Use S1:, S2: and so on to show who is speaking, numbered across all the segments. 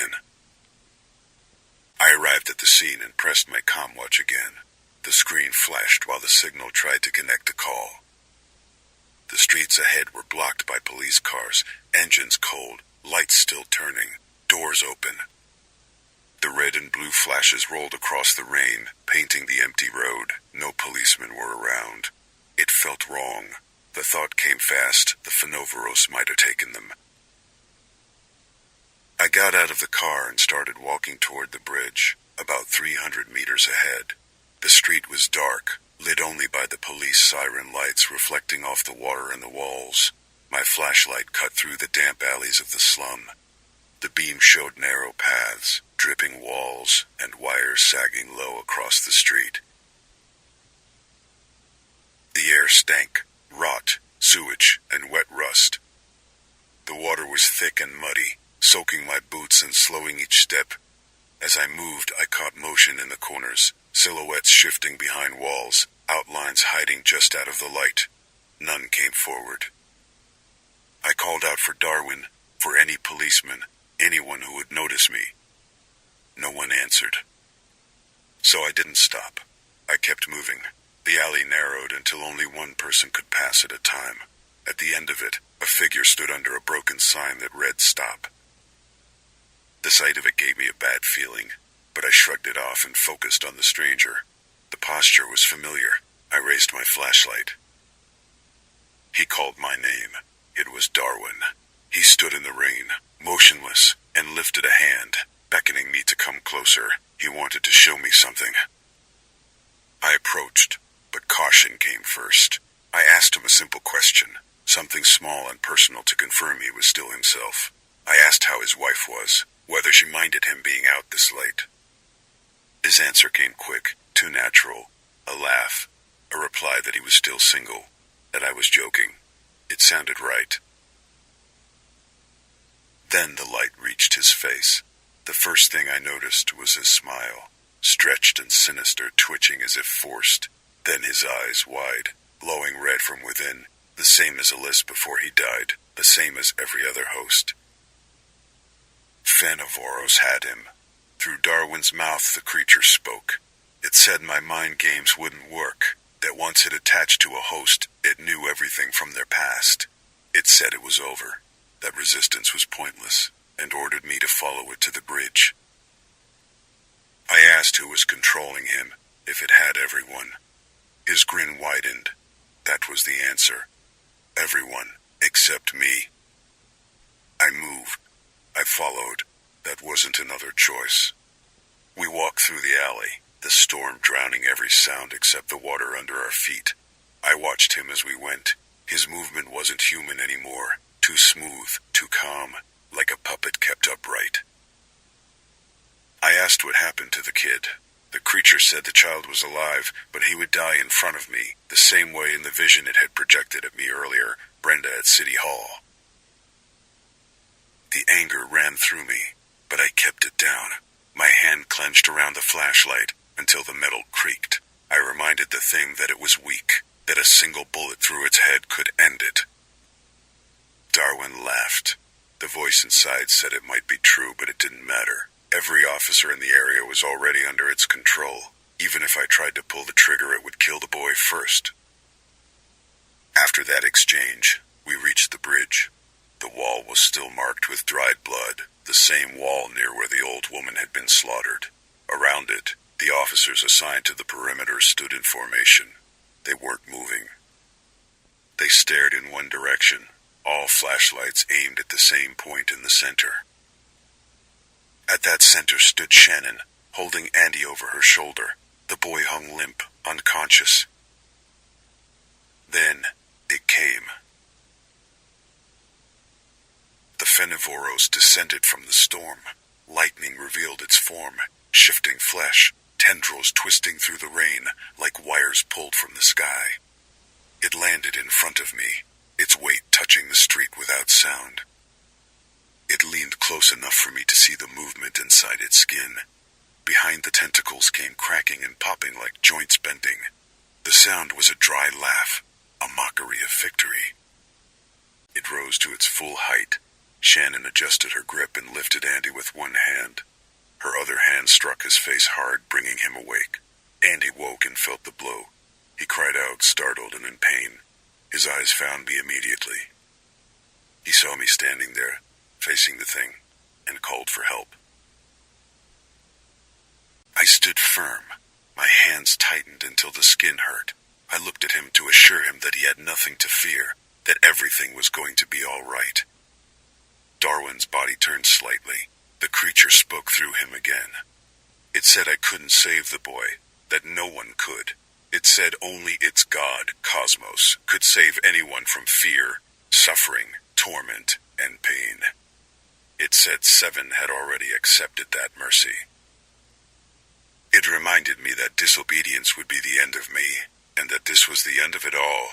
S1: again. I arrived at the scene and pressed my comm watch again. The screen flashed while the signal tried to connect the call. The streets ahead were blocked by police cars, engines cold, lights still turning, doors open. The red and blue flashes rolled across the rain, painting the empty road. No policemen were around. It felt wrong. The thought came fast, the Fenoveros might have taken them. I got out of the car and started walking toward the bridge, about 300 meters ahead. The street was dark, lit only by the police siren lights reflecting off the water and the walls. My flashlight cut through the damp alleys of the slum. The beam showed narrow paths, dripping walls, and wires sagging low across the street. The air stank, rot, sewage, and wet rust. The water was thick and muddy, soaking my boots and slowing each step. As I moved, I caught motion in the corners, silhouettes shifting behind walls, outlines hiding just out of the light. None came forward. I called out for Darwin, for any policeman, anyone who would notice me. No one answered. So I didn't stop. I kept moving. The alley narrowed until only one person could pass at a time. At the end of it, a figure stood under a broken sign that read "Stop." The sight of it gave me a bad feeling, but I shrugged it off and focused on the stranger. The posture was familiar. I raised my flashlight. He called my name. It was Darwin. He stood in the rain, motionless, and lifted a hand, beckoning me to come closer. He wanted to show me something. I approached, but caution came first. I asked him a simple question, something small and personal to confirm he was still himself. I asked how his wife was, whether she minded him being out this late. His answer came quick, too natural. A laugh, a reply that he was still single, that I was joking. It sounded right. Then the light reached his face. The first thing I noticed was his smile, stretched and sinister, twitching as if forced. Then his eyes wide, glowing red from within, the same as Alyssa before he died, the same as every other host. Fenoveros had him. Through Darwin's mouth the creature spoke. It said my mind games wouldn't work, that once it attached to a host, it knew everything from their past. It said it was over, that resistance was pointless, and ordered me to follow it to the bridge. I asked who was controlling him, if it had everyone. His grin widened. That was the answer. Everyone, except me. I moved. I followed. That wasn't another choice. We walked through the alley, the storm drowning every sound except the water under our feet. I watched him as we went. His movement wasn't human anymore, too smooth, too calm, like a puppet kept upright. I asked what happened to the kid. The creature said the child was alive, but he would die in front of me, the same way in the vision it had projected at me earlier, Brenda at City Hall. The anger ran through me, but I kept it down. My hand clenched around the flashlight until the metal creaked. I reminded the thing that it was weak, that a single bullet through its head could end it. Darwin laughed. The voice inside said it might be true, but it didn't matter. Every officer in the area was already under its control. Even if I tried to pull the trigger, it would kill the boy first. After that exchange, we reached the bridge. The wall was still marked with dried blood, the same wall near where the old woman had been slaughtered. Around it, the officers assigned to the perimeter stood in formation. They weren't moving. They stared in one direction, all flashlights aimed at the same point in the center. At that center stood Shannon, holding Andy over her shoulder. The boy hung limp, unconscious. Then it came. The Fenoveros descended from the storm. Lightning revealed its form, shifting flesh, tendrils twisting through the rain like wires pulled from the sky. It landed in front of me, its weight touching the street without sound. It leaned close enough for me to see the movement inside its skin. Behind the tentacles came cracking and popping like joints bending. The sound was a dry laugh, a mockery of victory. It rose to its full height, Shannon adjusted her grip and lifted Andy with one hand. Her other hand struck his face hard, bringing him awake. Andy woke and felt the blow. He cried out, startled and in pain. His eyes found me immediately. He saw me standing there, facing the thing, and called for help. I stood firm. My hands tightened until the skin hurt. I looked at him to assure him that he had nothing to fear, that everything was going to be all right. Darwin's body turned slightly. The creature spoke through him again. It said I couldn't save the boy, that no one could. It said only its God, Cosmos, could save anyone from fear, suffering, torment, and pain. It said Seven had already accepted that mercy. It reminded me that disobedience would be the end of me, and that this was the end of it all.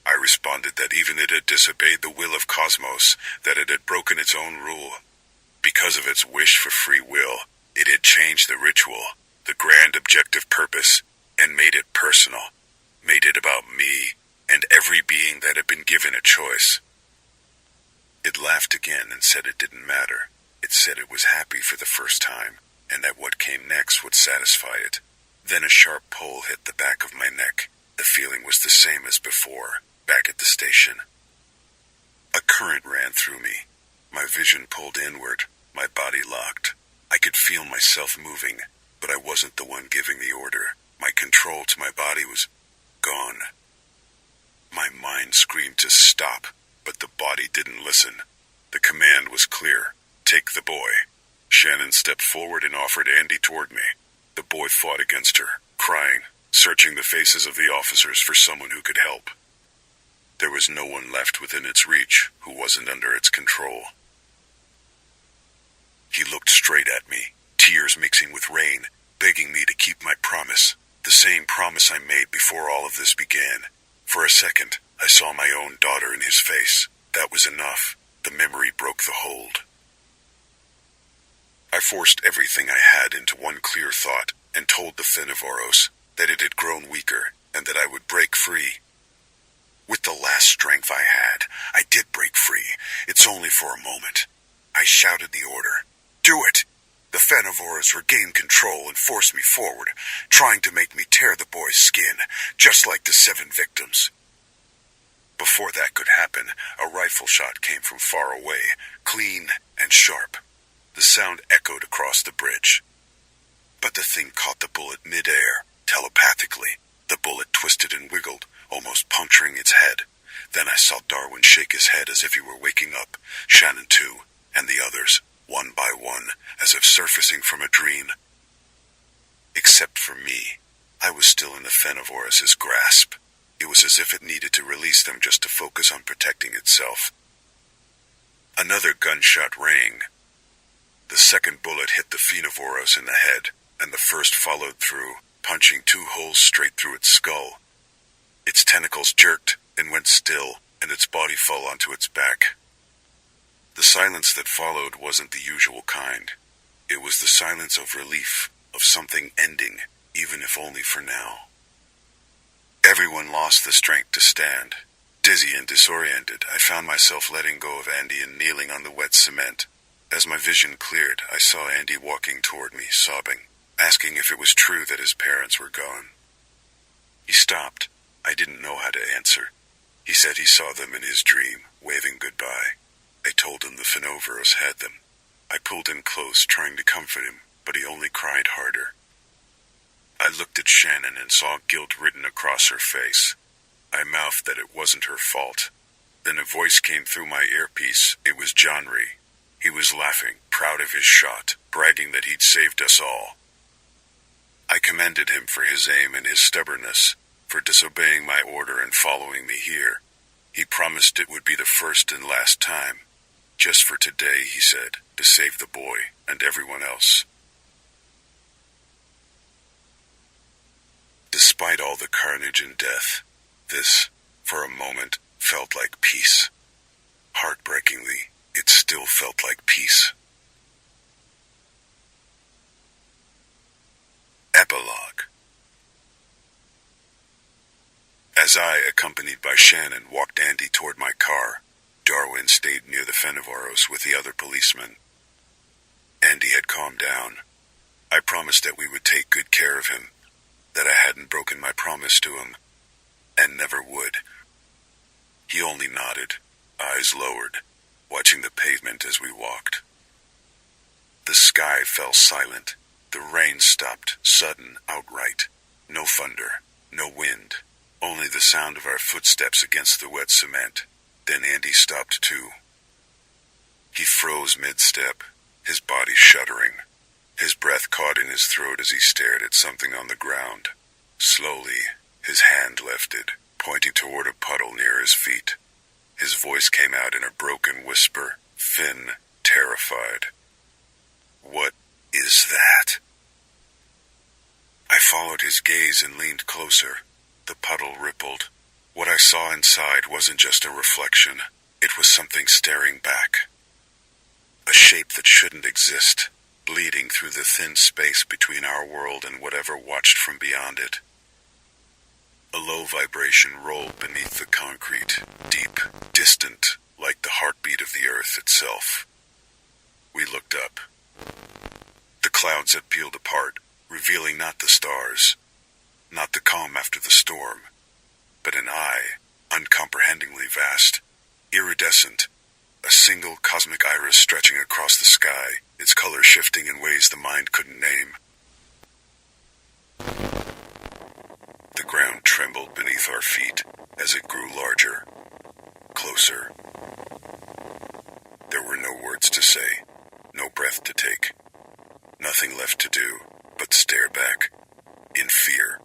S1: I responded that even it had disobeyed the will of Cosmos, that it had broken its own rule. Because of its wish for free will, it had changed the ritual, the grand objective purpose, and made it personal, made it about me and every being that had been given a choice. It laughed again and said it didn't matter. It said it was happy for the first time, and that what came next would satisfy it. Then a sharp pull hit the back of my neck. The feeling was the same as before, back at the station. A current ran through me. My vision pulled inward, my body locked. I could feel myself moving, but I wasn't the one giving the order. My control to my body was gone. My mind screamed to stop, but the body didn't listen. The command was clear. Take the boy. Shannon stepped forward and offered Andy toward me. The boy fought against her, crying, searching the faces of the officers for someone who could help. There was no one left within its reach who wasn't under its control. He looked straight at me, tears mixing with rain, begging me to keep my promise, the same promise I made before all of this began. For a second, I saw my own daughter in his face. That was enough. The memory broke the hold. I forced everything I had into one clear thought and told the Thenivoros that it had grown weaker and that I would break free. With the last strength I had, I did break free. It's only for a moment. I shouted the order. Do it! The Thenivoros regained control and forced me forward, trying to make me tear the boy's skin, just like the 7 victims. Before that could happen, a rifle shot came from far away, clean and sharp. The sound echoed across the bridge. But the thing caught the bullet mid-air, telepathically. The bullet twisted and wiggled, almost puncturing its head. Then I saw Darwin shake his head as if he were waking up, Shannon too, and the others, one by one, as if surfacing from a dream. Except for me, I was still in the Thenivoros' grasp. It was as if it needed to release them just to focus on protecting itself. Another gunshot rang. The second bullet hit the Thenivoros in the head, and the first followed through, punching 2 holes straight through its skull. Its tentacles jerked and went still, and its body fell onto its back. The silence that followed wasn't the usual kind. It was the silence of relief, of something ending, even if only for now. Everyone lost the strength to stand. Dizzy and disoriented, I found myself letting go of Andy and kneeling on the wet cement. As my vision cleared, I saw Andy walking toward me, sobbing, asking if it was true that his parents were gone. He stopped. I didn't know how to answer. He said he saw them in his dream, waving goodbye. I told him the Thenivoros had them. I pulled him close, trying to comfort him, but he only cried harder. I looked at Shannon and saw guilt written across her face. I mouthed that it wasn't her fault. Then a voice came through my earpiece. It was Johnry. He was laughing, proud of his shot, bragging that he'd saved us all. I commended him for his aim and his stubbornness, for disobeying my order and following me here. He promised it would be the first and last time. Just for today, he said, to save the boy and everyone else. Despite all the carnage and death, this, for a moment, felt like peace. Heartbreakingly, it still felt like peace. Epilogue. As I, accompanied by Shannon, walked Andy toward my car, Darwin stayed near the Fenavaros with the other policemen. Andy had calmed down. I promised that we would take good care of him, that I hadn't broken my promise to him, and never would. He only nodded, eyes lowered, watching the pavement as we walked. The sky fell silent. The rain stopped, sudden, outright. No thunder, no wind, only the sound of our footsteps against the wet cement. Then Andy stopped too. He froze mid-step, his body shuddering. His breath caught in his throat as he stared at something on the ground. Slowly, his hand lifted, pointing toward a puddle near his feet. His voice came out in a broken whisper, thin, terrified. "What is that?" I followed his gaze and leaned closer. The puddle rippled. What I saw inside wasn't just a reflection. It was something staring back. A shape that shouldn't exist, bleeding through the thin space between our world and whatever watched from beyond it. A low vibration rolled beneath the concrete, deep, distant, like the heartbeat of the earth itself. We looked up. The clouds had peeled apart, revealing not the stars, not the calm after the storm, but an eye, uncomprehendingly vast, iridescent, a single cosmic iris stretching across the sky, its color shifting in ways the mind couldn't name. The ground trembled beneath our feet as it grew larger, closer. There were no words to say, no breath to take, nothing left to do but stare back, in fear.